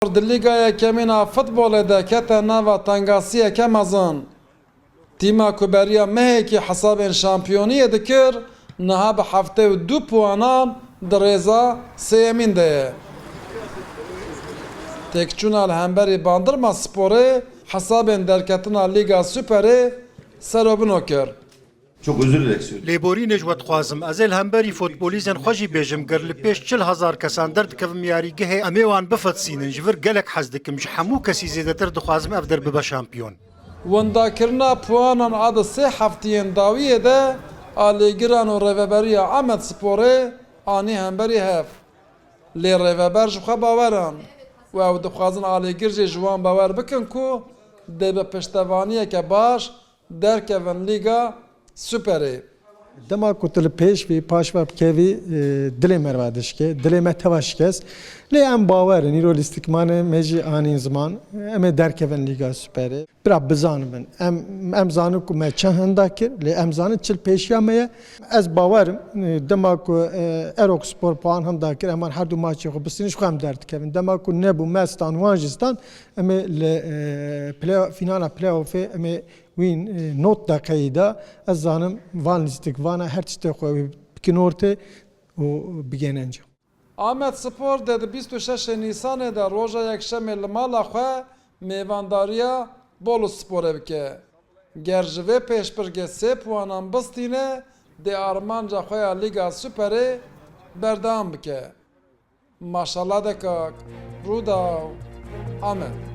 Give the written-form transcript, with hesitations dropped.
Ligaya kemina futbol da kete nava tangasiye kemazın. Tima kuberiya meheki hesabın şampiyoniye dikir. Naha bi hafte ve 2 puanan direza seyemin de. Tekçuna hemberi Bandırma Spor'u hesabın derketina Liga Süper'i serobin okir. Çok özür dilek söylüyorum. Lêborî nejwet xwazim ez ê hemberî futbolîzên xwe jî bêjim gir li pêş 40,000 kesan derdikevim yarîgehê em ê wan bifetsînin ji vir gelek hez dikim ji hemû kesî zêdetir dixwazim ev derbibe şampiyon. Wendakirina puanan adı sê heftiyên dawiyê de alêgiran û rêveberiya Amed Sporê anî hemberî hev. Lê rêveber ji xwe baweran û ew dixwazin alêgir jê ji wan bawer bikin ku dê bi piştevaniyeke baş derkevin Lîga Süperê. Dema ku tu li pêş vê paş ve kevî dilê me re dişke, dilê me teva şikest. Lê em bawerin îro lîstikmanê me jî anîn ziman em ê derkevin Lîga Süperê. Bira bizanibin. Em zanin ku me çend henda kir, lê em zanin çil pêşiya me ye. Ez bawerim dema ku Erok Spor puan henda kir, eman her du maçê xwe bistînin ji xwe em derdikevin. Dema ku nebû Mestan wan jî stan em ê li fînala play-offê em ê wîn not deqeyî da ez zanim van lîstik vana her tiştê xwe bikin ortê û bigên encam. Amed Spor dedi 26 Nisanê de roja yekşemê li mala xwe mêvandariya Bolu Sporê bike. Ger ji vê pêşbirgê 3 puanan bistîne dê armanca xwe ya Lîga Süperê berdewam bike. Maşallah dekak. Rûdaw Amed.